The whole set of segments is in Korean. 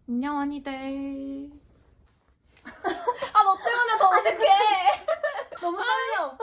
안녕, 언니들. 아, 너 때문에 더 어색해. 너무 떨려.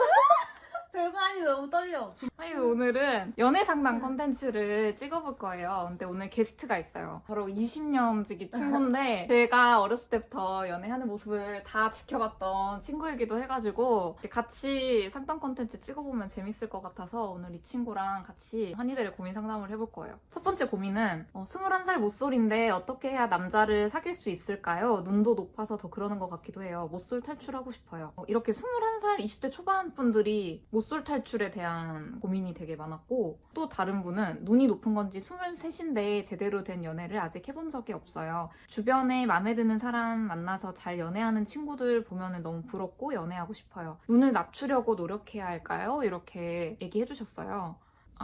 별거 아닌데 너무 떨려. 아니, 오늘은 연애 상담 콘텐츠를 찍어볼 거예요. 근데 오늘 게스트가 있어요. 바로 20년지기 친구인데 제가 어렸을 때부터 연애하는 모습을 다 지켜봤던 친구이기도 해가지고 같이 상담 콘텐츠 찍어보면 재밌을 것 같아서 오늘 이 친구랑 같이 환희들의 고민 상담을 해볼 거예요. 첫 번째 고민은 21살 모쏠인데 어떻게 해야 남자를 사귈 수 있을까요? 눈도 높아서 더 그러는 것 같기도 해요. 모쏠 탈출하고 싶어요. 이렇게 21살, 20대 초반 분들이 모쏠 탈출에 대한 고민이 되게 많았고, 또 다른 분은 눈이 높은 건지 23인데 제대로 된 연애를 아직 해본 적이 없어요. 주변에 마음에 드는 사람 만나서 잘 연애하는 친구들 보면 너무 부럽고 연애하고 싶어요. 눈을 낮추려고 노력해야 할까요? 이렇게 얘기해 주셨어요.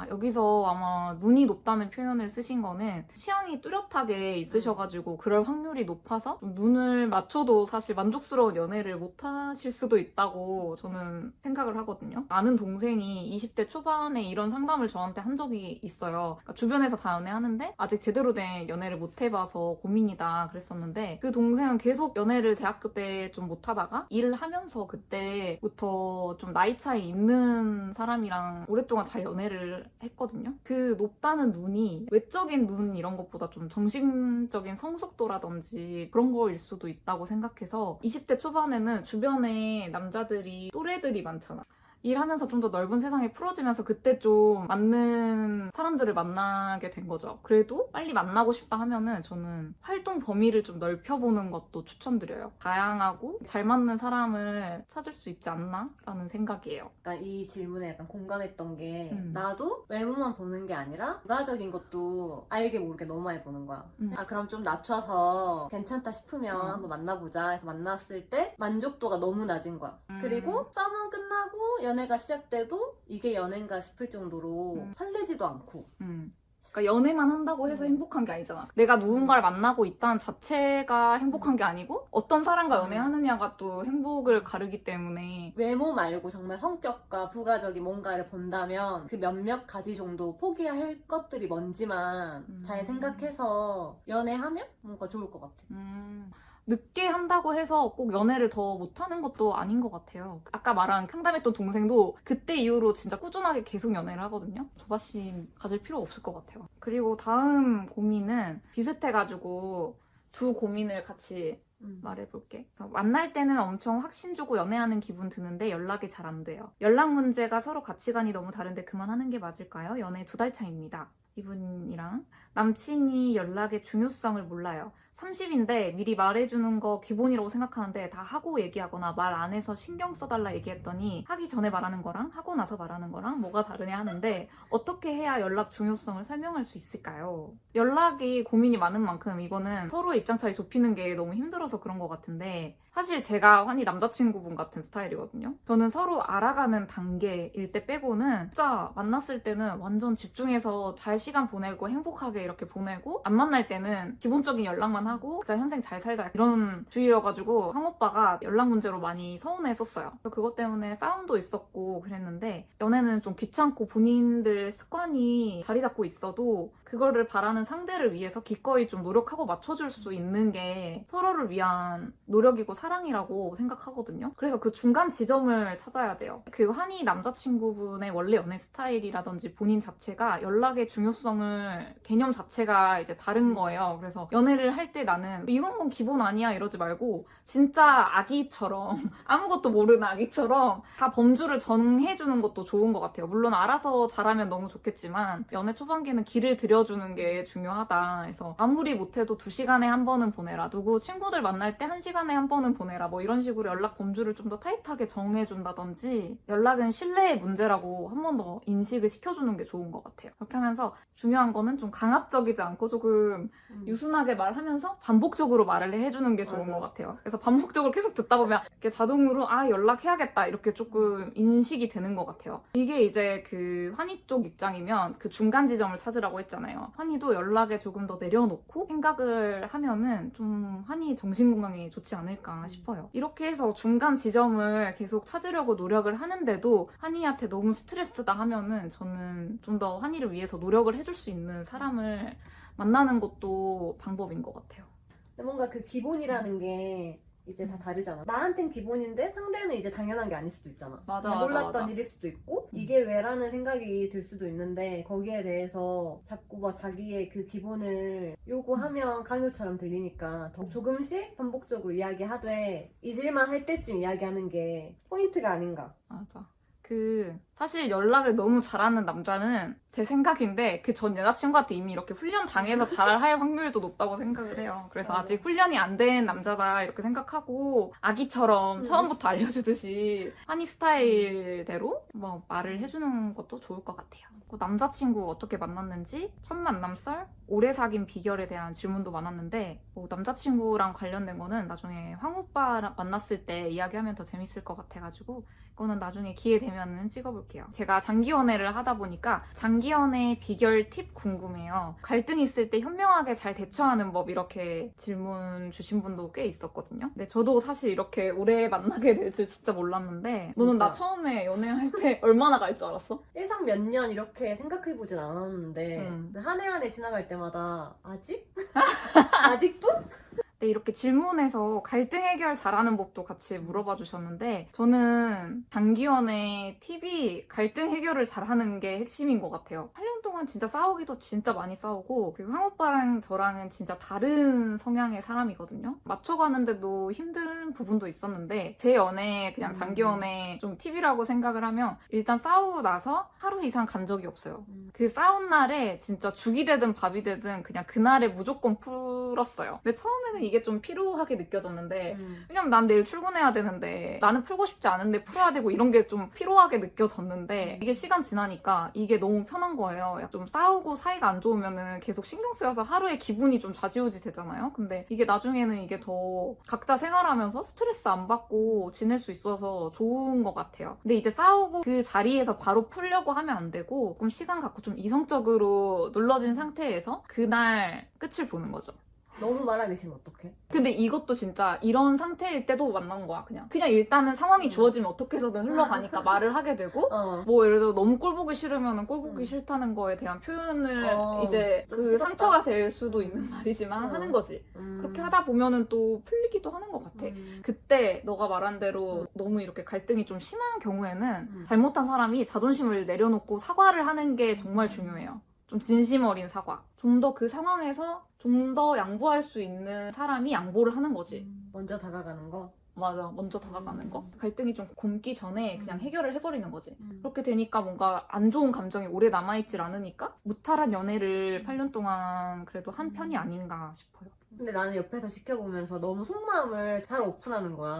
여기서 아마 눈이 높다는 표현을 쓰신 거는 취향이 뚜렷하게 있으셔가지고 그럴 확률이 높아서 좀 눈을 맞춰도 사실 만족스러운 연애를 못 하실 수도 있다고 저는 생각을 하거든요. 아는 동생이 20대 초반에 이런 상담을 저한테 한 적이 있어요. 그러니까 주변에서 다 연애하는데 아직 제대로 된 연애를 못 해봐서 고민이다 그랬었는데, 그 동생은 계속 연애를 대학교 때 좀 못하다가 일을 하면서 그때부터 좀 나이 차이 있는 사람이랑 오랫동안 잘 연애를 했거든요. 그 높다는 눈이 외적인 눈 이런 것보다 좀 정신적인 성숙도라든지 그런 거일 수도 있다고 생각해서 20대 초반에는 주변에 남자들이 또래들이 많잖아. 일하면서 좀 더 넓은 세상에 풀어지면서 그때 좀 맞는 사람들을 만나게 된 거죠. 그래도 빨리 만나고 싶다 하면은 저는 활동 범위를 좀 넓혀보는 것도 추천드려요. 다양하고 잘 맞는 사람을 찾을 수 있지 않나? 라는 생각이에요. 약간 이 질문에 약간 공감했던 게 나도 외모만 보는 게 아니라 부가적인 것도 알게 모르게 너무 많이 보는 거야. 그럼 좀 낮춰서 괜찮다 싶으면 한번 만나보자 해서 만났을 때 만족도가 너무 낮은 거야. 그리고 썸은 끝나고 연애가 시작돼도 이게 연애인가 싶을 정도로 설레지도 않고. 그러니까 연애만 한다고 해서 행복한 게 아니잖아. 내가 누군가를 만나고 있다는 자체가 행복한 게 아니고 어떤 사람과 연애하느냐가 또 행복을 가르기 때문에 외모 말고 정말 성격과 부가적인 뭔가를 본다면 그 몇몇 가지 정도 포기할 것들이 뭔지만 잘 생각해서 연애하면 뭔가 좋을 것 같아. 늦게 한다고 해서 꼭 연애를 더 못하는 것도 아닌 것 같아요. 아까 말한 상담했던 동생도 그때 이후로 진짜 꾸준하게 계속 연애를 하거든요. 조바심 가질 필요 없을 것 같아요. 그리고 다음 고민은 비슷해가지고 두 고민을 같이 말해볼게. 만날 때는 엄청 확신 주고 연애하는 기분 드는데 연락이 잘 안 돼요. 연락 문제가 서로 가치관이 너무 다른데 그만하는 게 맞을까요? 연애 2달 차입니다. 이분이랑 남친이 연락의 중요성을 몰라요. 30인데 미리 말해주는 거 기본이라고 생각하는데 다 하고 얘기하거나 말 안 해서 신경 써달라 얘기했더니 하기 전에 말하는 거랑 하고 나서 말하는 거랑 뭐가 다르냐 하는데 어떻게 해야 연락 중요성을 설명할 수 있을까요? 연락이 고민이 많은 만큼 이거는 서로 입장 차이 좁히는 게 너무 힘들어서 그런 것 같은데, 사실 제가 환희 남자친구분 같은 스타일이거든요. 저는 서로 알아가는 단계일 때 빼고는 진짜 만났을 때는 완전 집중해서 잘 시간 보내고 행복하게 이렇게 보내고, 안 만날 때는 기본적인 연락만 하고 진짜 현생 잘 살자 이런 주의여가지고 한 오빠가 연락 문제로 많이 서운해했었어요. 그래서 그것 때문에 싸움도 있었고 그랬는데, 연애는 좀 귀찮고 본인들 습관이 자리 잡고 있어도 그거를 바라는 상대를 위해서 기꺼이 좀 노력하고 맞춰줄 수 있는 게 서로를 위한 노력이고 사랑이라고 생각하거든요. 그래서 그 중간 지점을 찾아야 돼요. 그 환희 남자친구분의 원래 연애 스타일이라든지 본인 자체가 연락의 중요성을 개념 자체가 이제 다른 거예요. 그래서 연애를 할 때 나는 이런 건 기본 아니야 이러지 말고 진짜 아기처럼 아무것도 모르는 아기처럼 다 범주를 정해주는 것도 좋은 것 같아요. 물론 알아서 잘하면 너무 좋겠지만 연애 초반기는 길을 들여주는 게 중요하다. 그래서 아무리 못해도 2시간에 한 번은 보내라. 누구 친구들 만날 때 1시간에 한 번은 보내라. 뭐 이런 식으로 연락 범주를 좀 더 타이트하게 정해준다든지, 연락은 신뢰의 문제라고 한 번 더 인식을 시켜주는 게 좋은 것 같아요. 그렇게 하면서 중요한 거는 좀 강압적이지 않고 조금 유순하게 말하면서 반복적으로 말을 해주는 게 좋은 것 같아요. 그래서 반복적으로 계속 듣다 보면 이렇게 자동으로 연락해야겠다 이렇게 조금 인식이 되는 것 같아요. 이게 이제 그 환희 쪽 입장이면 그 중간 지점을 찾으라고 했잖아요. 환희도 연락에 조금 더 내려놓고 생각을 하면은 좀 환희 정신건강에 좋지 않을까 싶어요. 이렇게 해서 중간 지점을 계속 찾으려고 노력을 하는데도 환희한테 너무 스트레스다 하면은 저는 좀 더 환희를 위해서 노력을 해줄 수 있는 사람을 만나는 것도 방법인 것 같아요. 근데 뭔가 그 기본이라는 게 이제 다 다르잖아. 나한텐 기본인데 상대는 이제 당연한 게 아닐 수도 있잖아. 맞아, 그냥 맞아, 몰랐던 맞아. 일일 수도 있고 이게 왜라는 생각이 들 수도 있는데 거기에 대해서 자꾸 막 자기의 그 기본을 요구하면 강요처럼 들리니까 더 조금씩 반복적으로 이야기하되 잊을만 할 때쯤 이야기하는 게 포인트가 아닌가. 맞아. 사실 연락을 너무 잘하는 남자는 제 생각인데 그 전 여자친구한테 이미 이렇게 훈련 당해서 잘할 확률도 높다고 생각을 해요. 그래서 맞아. 아직 훈련이 안 된 남자다 이렇게 생각하고 아기처럼 처음부터 알려주듯이 한이 스타일대로 뭐 말을 해주는 것도 좋을 것 같아요. 그 남자친구 어떻게 만났는지, 첫 만남 썰, 오래 사귄 비결에 대한 질문도 많았는데 뭐 남자친구랑 관련된 거는 나중에 황 오빠 만났을 때 이야기하면 더 재밌을 것 같아가지고 그거는 나중에 기회 되면은 찍어볼게요. 제가 장기 연애를 하다 보니까 장기 연애 비결 팁 궁금해요. 갈등 있을 때 현명하게 잘 대처하는 법 이렇게 질문 주신 분도 꽤 있었거든요. 근데 저도 사실 이렇게 오래 만나게 될 줄 진짜 몰랐는데 너는 진짜. 나 처음에 연애할 때 얼마나 갈 줄 알았어? 일상 몇 년 이렇게 생각해보진 않았는데 한 해 한 해 지나갈 때마다 아직? 아직도? 네, 이렇게 질문해서 갈등 해결 잘하는 법도 같이 물어봐 주셨는데 저는 장기 연애 팁이 갈등 해결을 잘하는 게 핵심인 것 같아요. 8년 동안 진짜 싸우기도 진짜 많이 싸우고 그리고 황 오빠랑 저랑은 진짜 다른 성향의 사람이거든요. 맞춰가는데도 힘든 부분도 있었는데 제 연애 그냥 장기 연애 좀 팁이라고 생각을 하면 일단 싸우고 나서 하루 이상 간 적이 없어요. 그 싸운 날에 진짜 죽이 되든 밥이 되든 그냥 그날에 무조건 풀었어요. 근데 처음에는 이게 좀 피로하게 느껴졌는데 왜냐면 난 내일 출근해야 되는데 나는 풀고 싶지 않은데 풀어야 되고 이런 게 좀 피로하게 느껴졌는데 이게 시간 지나니까 이게 너무 편한 거예요. 좀 싸우고 사이가 안 좋으면은 계속 신경 쓰여서 하루에 기분이 좀 좌지우지 되잖아요. 근데 이게 나중에는 이게 더 각자 생활하면서 스트레스 안 받고 지낼 수 있어서 좋은 것 같아요. 근데 이제 싸우고 그 자리에서 바로 풀려고 하면 안 되고 조금 시간 갖고 좀 이성적으로 눌러진 상태에서 그날 끝을 보는 거죠. 너무 말하기 싫으면 어떡해? 근데 이것도 진짜 이런 상태일 때도 만난 거야, 그냥. 그냥 일단은 상황이 주어지면 어떻게 해서든 흘러가니까 말을 하게 되고, 뭐 예를 들어 너무 꼴 보기 싫으면 꼴 보기 싫다는 거에 대한 표현을 이제 좀 그 싫었다. 상처가 될 수도 있는 말이지만 하는 거지. 그렇게 하다 보면은 또 풀리기도 하는 것 같아. 그때 너가 말한 대로 너무 이렇게 갈등이 좀 심한 경우에는 잘못한 사람이 자존심을 내려놓고 사과를 하는 게 정말 중요해요. 좀 진심 어린 사과. 좀 더 그 상황에서 좀 더 양보할 수 있는 사람이 양보를 하는 거지. 먼저 다가가는 거? 맞아. 먼저 다가가는 거. 갈등이 좀 곪기 전에 그냥 해결을 해버리는 거지. 그렇게 되니까 뭔가 안 좋은 감정이 오래 남아있질 않으니까 무탈한 연애를 8년 동안 그래도 한 편이 아닌가 싶어요. 근데 나는 옆에서 지켜보면서 너무 속마음을 잘 오픈하는 거야.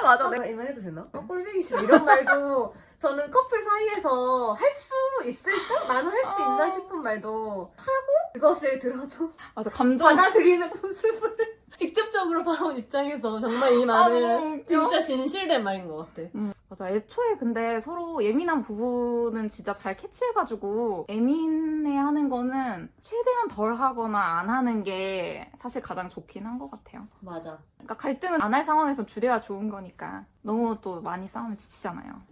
맞아. 내가 이 말 해도 되나? 꼴보기 싫어. 이런 말도 저는 커플 사이에서 할 수 있을까? 나는 할 수 있나 싶은 말도 하고 그것을 들어도 맞아. 감정. 받아들이는 모습을 직접적으로 봐온 입장에서 정말 이 말은 너무 웃겨. 진짜 진실된 말인 것 같아. 맞아. 애초에 근데 서로 예민한 부분은 진짜 잘 캐치해가지고 예민해하는 거는 최대한 덜 하거나 안 하는 게 사실 가장 좋긴 한 것 같아요. 맞아. 그러니까 갈등은 안 할 상황에서 줄여야 좋은 거니까 너무 또 많이 싸우면 지치잖아요.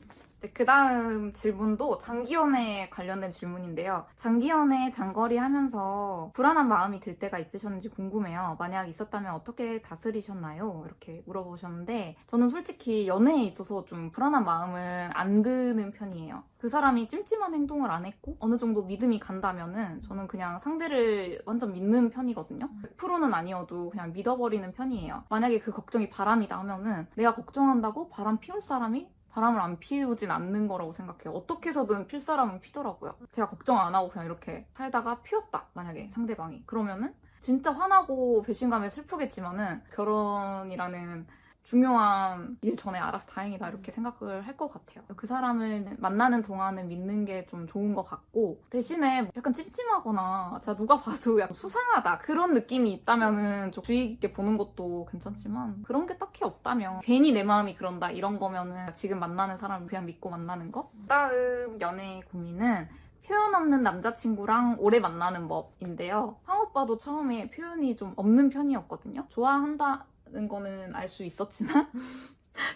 그 다음 질문도 장기연애 관련된 질문인데요. 장기연애 장거리 하면서 불안한 마음이 들 때가 있으셨는지 궁금해요. 만약 있었다면 어떻게 다스리셨나요? 이렇게 물어보셨는데 저는 솔직히 연애에 있어서 좀 불안한 마음은 안 드는 편이에요. 그 사람이 찜찜한 행동을 안 했고 어느 정도 믿음이 간다면은 저는 그냥 상대를 완전 믿는 편이거든요. 100%는 아니어도 그냥 믿어버리는 편이에요. 만약에 그 걱정이 바람이다 하면은 내가 걱정한다고 바람 피울 사람이 바람을 안 피우진 않는 거라고 생각해요. 어떻게 해서든 필 사람은 피더라고요. 제가 걱정 안 하고 그냥 이렇게 살다가 피웠다. 만약에 상대방이. 그러면은 진짜 화나고 배신감에 슬프겠지만은 결혼이라는 중요한 일 전에 알아서 다행이다 이렇게 생각을 할 것 같아요. 그 사람을 만나는 동안은 믿는 게 좀 좋은 것 같고 대신에 약간 찜찜하거나 제가 누가 봐도 약간 수상하다 그런 느낌이 있다면은 좀 주의 깊게 보는 것도 괜찮지만 그런 게 딱히 없다면 괜히 내 마음이 그런다 이런 거면은 지금 만나는 사람을 그냥 믿고 만나는 거. 다음 연애 고민은 표현 없는 남자친구랑 오래 만나는 법인데요. 황 오빠도 처음에 표현이 좀 없는 편이었거든요. 좋아한다는 거는 알 수 있었지만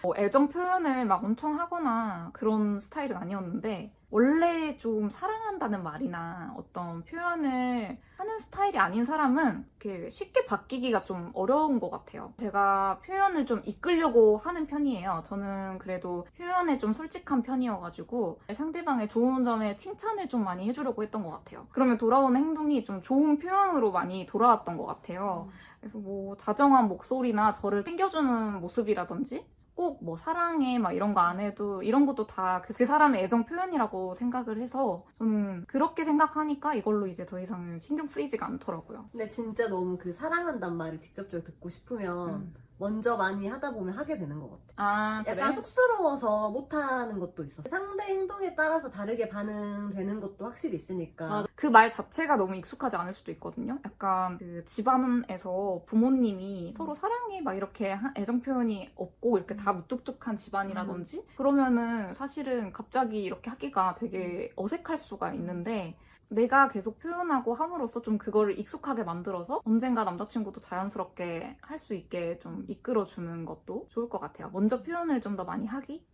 뭐 애정 표현을 막 엄청 하거나 그런 스타일은 아니었는데 원래 좀 사랑한다는 말이나 어떤 표현을 하는 스타일이 아닌 사람은 이렇게 쉽게 바뀌기가 좀 어려운 것 같아요. 제가 표현을 좀 이끌려고 하는 편이에요. 저는 그래도 표현에 좀 솔직한 편이어가지고 상대방의 좋은 점에 칭찬을 좀 많이 해주려고 했던 것 같아요. 그러면 돌아오는 행동이 좀 좋은 표현으로 많이 돌아왔던 것 같아요. 그래서 뭐 다정한 목소리나 저를 챙겨주는 모습이라든지 꼭 뭐 사랑해 막 이런 거 안 해도 이런 것도 다 그 사람의 애정 표현이라고 생각을 해서 저는 그렇게 생각하니까 이걸로 이제 더 이상은 신경 쓰이지가 않더라고요. 근데 진짜 너무 그 사랑한단 말을 직접적으로 듣고 싶으면 먼저 많이 하다 보면 하게 되는 것 같아. 아, 그래? 약간 쑥스러워서 못하는 것도 있어. 상대 행동에 따라서 다르게 반응되는 것도 확실히 있으니까. 그 말 자체가 너무 익숙하지 않을 수도 있거든요. 약간 그 집안에서 부모님이 서로 사랑해 막 이렇게 애정 표현이 없고 이렇게 다 무뚝뚝한 집안이라든지 그러면은 사실은 갑자기 이렇게 하기가 되게 어색할 수가 있는데 내가 계속 표현하고 함으로써 좀 그거를 익숙하게 만들어서 언젠가 남자친구도 자연스럽게 할 수 있게 좀 이끌어주는 것도 좋을 것 같아요. 먼저 표현을 좀 더 많이 하기?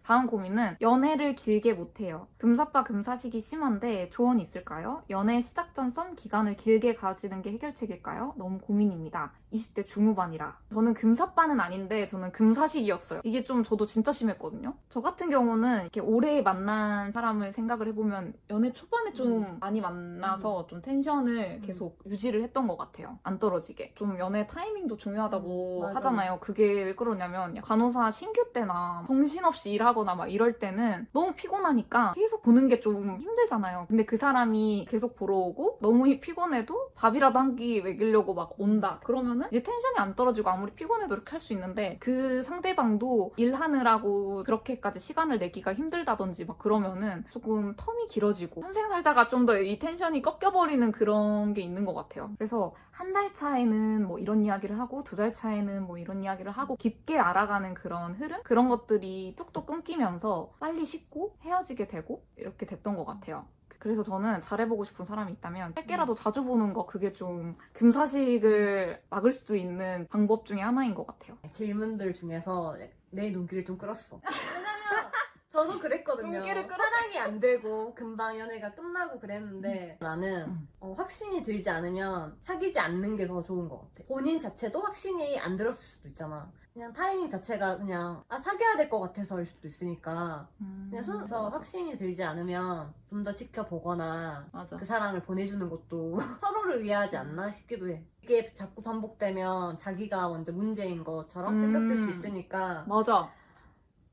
다음 고민은 연애를 길게 못해요. 금사빠 금사식이 심한데 조언이 있을까요? 연애 시작 전 썸 기간을 길게 가지는 게 해결책일까요? 너무 고민입니다. 20대 중후반이라. 저는 금사빠는 아닌데 저는 금사식이었어요. 이게 좀 저도 진짜 심했거든요. 저 같은 경우는 이렇게 오래 만난 사람을 생각을 해보면 연애 초반에 좀 많이 만나서 좀 텐션을 계속 유지를 했던 것 같아요. 안 떨어지게. 좀 연애 타이밍도 중요하다고 맞아. 하잖아요. 그게 왜 그러냐면 간호사 신규 때나 정신없이 일하거나 막 이럴 때는 너무 피곤하니까 계속 보는 게 좀 힘들잖아요. 근데 그 사람이 계속 보러 오고 너무 피곤해도 밥이라도 한 끼 먹이려고 막 온다. 그러면은 이제 텐션이 안 떨어지고 아무리 피곤해도 이렇게 할 수 있는데 그 상대방도 일하느라고 그렇게까지 시간을 내기가 힘들다든지 막 그러면은 조금 텀이 길어지고 평생 살다가 좀 더 이 텐션이 꺾여버리는 그런 게 있는 것 같아요. 그래서 한 달 차에는 뭐 이런 이야기를 하고 2달 차에는 뭐 이런 이야기를 하고 깊게 알아가는 그런 흐름? 그런 것들이 뚝뚝 끊기면서 빨리 식고 헤어지게 되고 이렇게 됐던 것 같아요. 그래서 저는 잘해보고 싶은 사람이 있다면 짧게라도 자주 보는 거 그게 좀 금사식을 막을 수 있는 방법 중에 하나인 것 같아요. 질문들 중에서 내 눈길을 좀 끌었어. 왜냐면 저도 그랬거든요. 눈길을 끌어? 사랑이 안 되고 금방 연애가 끝나고 그랬는데 나는 확신이 들지 않으면 사귀지 않는 게 더 좋은 것 같아. 본인 자체도 확신이 안 들었을 수도 있잖아. 그냥 타이밍 자체가 그냥 사귀어야 될 것 같아서일 수도 있으니까 그냥 순서 확신이 들지 않으면 좀 더 지켜보거나 맞아. 그 사람을 보내주는 것도 서로를 위하지 않나 싶기도 해. 이게 자꾸 반복되면 자기가 먼저 문제인 것처럼 생각될 수 있으니까 맞아.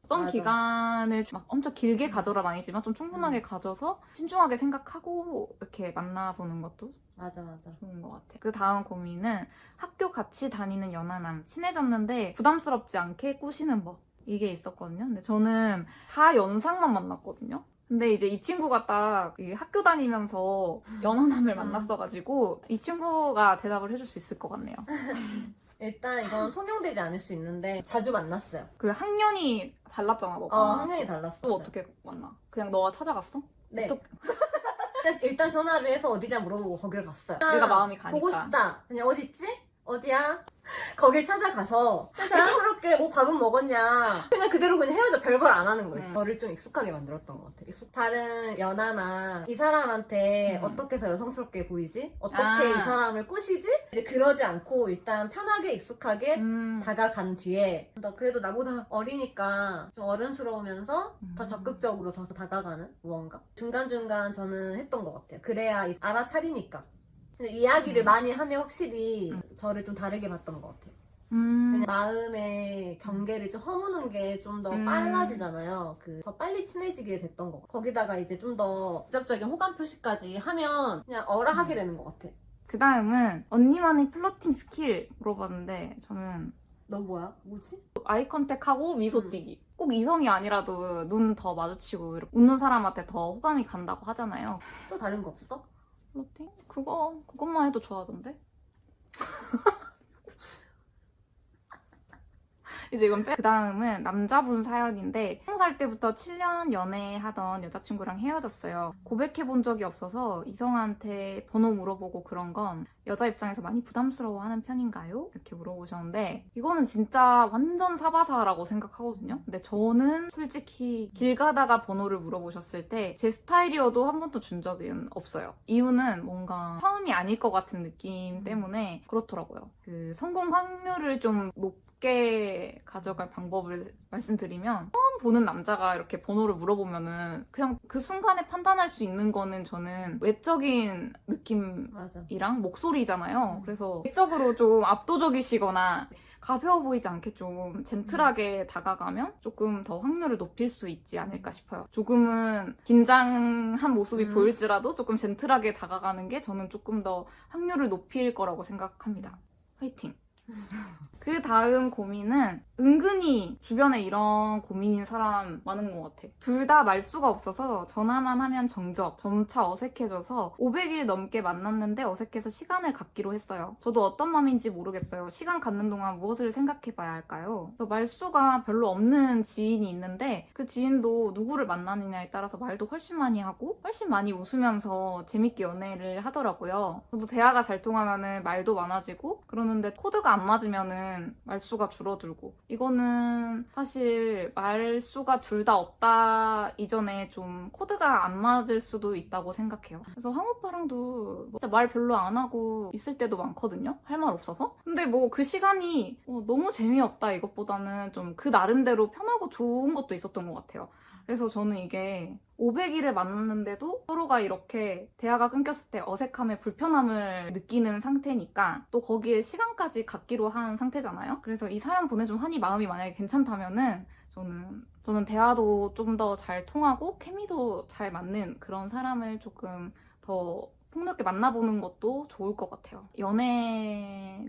썸 맞아. 기간을 막 엄청 길게 가져란 아니지만 좀 충분하게 가져서 신중하게 생각하고 이렇게 만나보는 것도 맞아. 좋은 것 같아. 그 다음 고민은 학교 같이 다니는 연하남. 친해졌는데 부담스럽지 않게 꼬시는 법. 이게 있었거든요. 근데 저는 다 연상만 만났거든요. 근데 이제 이 친구가 딱 학교 다니면서 연하남을 만났어가지고 이 친구가 대답을 해줄 수 있을 것 같네요. 일단 이건 통용되지 않을 수 있는데 자주 만났어요. 그 학년이 달랐잖아, 너가. 학년이 달랐어. 또 어떻게 만나? 그냥 너가 찾아갔어? 네. 어떡- 일단 전화를 해서 어디냐 물어보고 거기를 갔어요. 내가 마음이 가니까. 보고 싶다. 그냥 어디 있지? 어디야? 거길 찾아가서 그냥 자연스럽게 뭐 밥은 먹었냐 그냥 그대로 그냥 헤어져 별걸 안 하는 거예요. 저를 좀 익숙하게 만들었던 것 같아요. 다른 연하나 이 사람한테 어떻게 해서 여성스럽게 보이지? 어떻게 이 사람을 꼬시지? 이제 그러지 않고 일단 편하게 익숙하게 다가간 뒤에 그래도 나보다 어리니까 좀 어른스러우면서 더 적극적으로 더 다가가는 무언가 중간중간 저는 했던 것 같아요. 그래야 알아차리니까. 이야기를 많이 하면 확실히 저를 좀 다르게 봤던 것 같아요. 그냥 마음의 경계를 좀 허무는 게 좀 더 빨라지잖아요. 더 빨리 친해지게 됐던 것 같아요. 거기다가 이제 좀 더 직접적인 호감 표시까지 하면 그냥 하게 되는 것 같아. 그 다음은 언니만의 플러팅 스킬 물어봤는데 저는 너 뭐야? 뭐지? 아이 컨택하고 미소 띄기. 꼭 이성이 아니라도 눈 더 마주치고 이렇게 웃는 사람한테 더 호감이 간다고 하잖아요. 또 다른 거 없어? 플러팅? 그것만 해도 좋아하던데? 이제 이건 그 다음은 남자분 사연인데 20살 때부터 7년 연애하던 여자친구랑 헤어졌어요. 고백해본 적이 없어서 이성한테 번호 물어보고 그런 건 여자 입장에서 많이 부담스러워하는 편인가요? 이렇게 물어보셨는데 이거는 진짜 완전 사바사라고 생각하거든요. 근데 저는 솔직히 길 가다가 번호를 물어보셨을 때 제 스타일이어도 한 번도 준 적은 없어요. 이유는 뭔가 처음이 아닐 것 같은 느낌 때문에 그렇더라고요. 그 성공 확률을 좀 높게 가져갈 방법을 말씀드리면 처음 보는 남자가 이렇게 번호를 물어보면은 그냥 그 순간에 판단할 수 있는 거는 저는 외적인 느낌이랑 맞아. 목소리잖아요. 그래서 외적으로 좀 압도적이시거나 가벼워 보이지 않게 좀 젠틀하게 다가가면 조금 더 확률을 높일 수 있지 않을까 싶어요. 조금은 긴장한 모습이 보일지라도 조금 젠틀하게 다가가는 게 저는 조금 더 확률을 높일 거라고 생각합니다. 화이팅! 그 다음 고민은 은근히 주변에 이런 고민인 사람 많은 것 같아. 둘 다 말수가 없어서 전화만 하면 정적, 점차 어색해져서 500일 넘게 만났는데 어색해서 시간을 갖기로 했어요. 저도 어떤 마음인지 모르겠어요. 시간 갖는 동안 무엇을 생각해봐야 할까요? 그래서 말수가 별로 없는 지인이 있는데 그 지인도 누구를 만나느냐에 따라서 말도 훨씬 많이 하고 훨씬 많이 웃으면서 재밌게 연애를 하더라고요. 저도 대화가 잘 통하면은 말도 많아지고 그러는데 코드가 안 맞으면은 말수가 줄어들고 이거는 사실 말수가 둘 다 없다 이전에 좀 코드가 안 맞을 수도 있다고 생각해요. 그래서 황 오빠랑도 진짜 말 별로 안 하고 있을 때도 많거든요. 할 말 없어서. 근데 뭐 그 시간이 너무 재미없다 이것보다는 좀 그 나름대로 편하고 좋은 것도 있었던 것 같아요. 그래서 저는 이게 500일을 만났는데도 서로가 이렇게 대화가 끊겼을 때 어색함에 불편함을 느끼는 상태니까 또 거기에 시간까지 갖기로 한 상태잖아요. 그래서 이 사연 보내준 환희 마음이 만약에 괜찮다면은 저는 대화도 좀 더 잘 통하고 케미도 잘 맞는 그런 사람을 조금 더 폭넓게 만나보는 것도 좋을 것 같아요. 연애에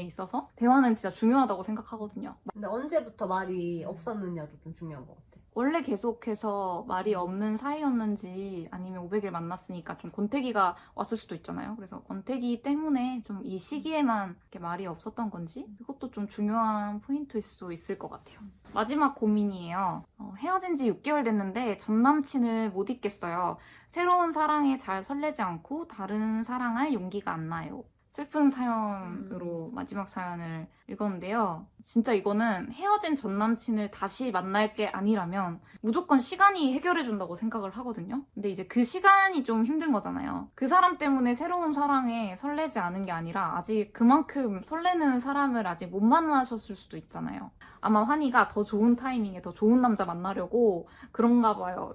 있어서 대화는 진짜 중요하다고 생각하거든요. 근데 언제부터 말이 없었느냐도 좀 중요한 것 같아. 원래 계속해서 말이 없는 사이였는지 아니면 500일 만났으니까 좀 권태기가 왔을 수도 있잖아요. 그래서 권태기 때문에 좀 이 시기에만 이렇게 말이 없었던 건지 그것도 좀 중요한 포인트일 수 있을 것 같아요. 마지막 고민이에요. 헤어진 지 6개월 됐는데 전 남친을 못 잊겠어요. 새로운 사랑에 잘 설레지 않고 다른 사랑할 용기가 안 나요. 슬픈 사연으로 마지막 사연을 읽었는데요. 진짜 이거는 헤어진 전 남친을 다시 만날 게 아니라면 무조건 시간이 해결해준다고 생각을 하거든요. 근데 이제 그 시간이 좀 힘든 거잖아요. 그 사람 때문에 새로운 사랑에 설레지 않은 게 아니라 아직 그만큼 설레는 사람을 아직 못 만나셨을 수도 있잖아요. 아마 환희가 더 좋은 타이밍에 더 좋은 남자 만나려고 그런가 봐요.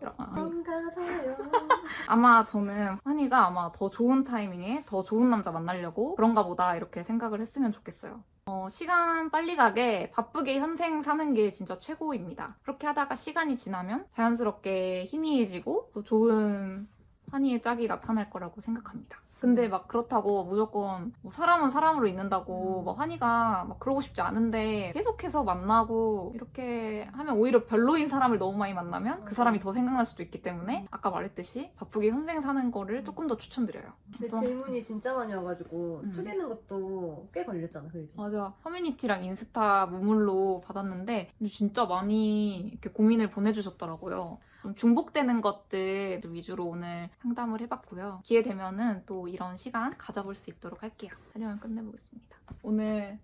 아마 저는 환희가 아마 더 좋은 타이밍에 더 좋은 남자 만나려고 그런가 보다 이렇게 생각을 했으면 좋겠어요. 시간 빨리 가게 바쁘게 현생 사는 게 진짜 최고입니다. 그렇게 하다가 시간이 지나면 자연스럽게 희미해지고 또 좋은 환희의 짝이 나타날 거라고 생각합니다. 근데 막 그렇다고 무조건 뭐 사람은 사람으로 있는다고 막 환희가 막 그러고 싶지 않은데 계속해서 만나고 이렇게 하면 오히려 별로인 사람을 너무 많이 만나면 그 사람이 더 생각날 수도 있기 때문에 아까 말했듯이 바쁘게 현생 사는 거를 조금 더 추천드려요. 근데 질문이 진짜 많이 와가지고 추리는 것도 꽤 걸렸잖아, 그지? 맞아. 커뮤니티랑 인스타 무물로 받았는데 진짜 많이 이렇게 고민을 보내주셨더라고요. 좀 중복되는 것들 위주로 오늘 상담을 해봤고요. 기회 되면은 또 이런 시간 가져볼 수 있도록 할게요. 촬영을 끝내보겠습니다. 오늘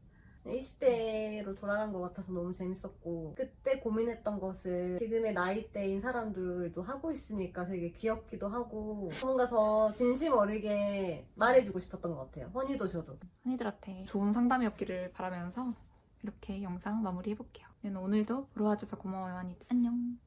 20대로 돌아간 것 같아서 너무 재밌었고 그때 고민했던 것을 지금의 나이대인 사람들도 하고 있으니까 되게 귀엽기도 하고 뭔가 더 진심 어리게 말해주고 싶었던 것 같아요. 환희도 저도. 환희들한테 좋은 상담이었기를 바라면서 이렇게 영상 마무리해볼게요. 오늘도 보러 와줘서 고마워요, 환희. 안녕.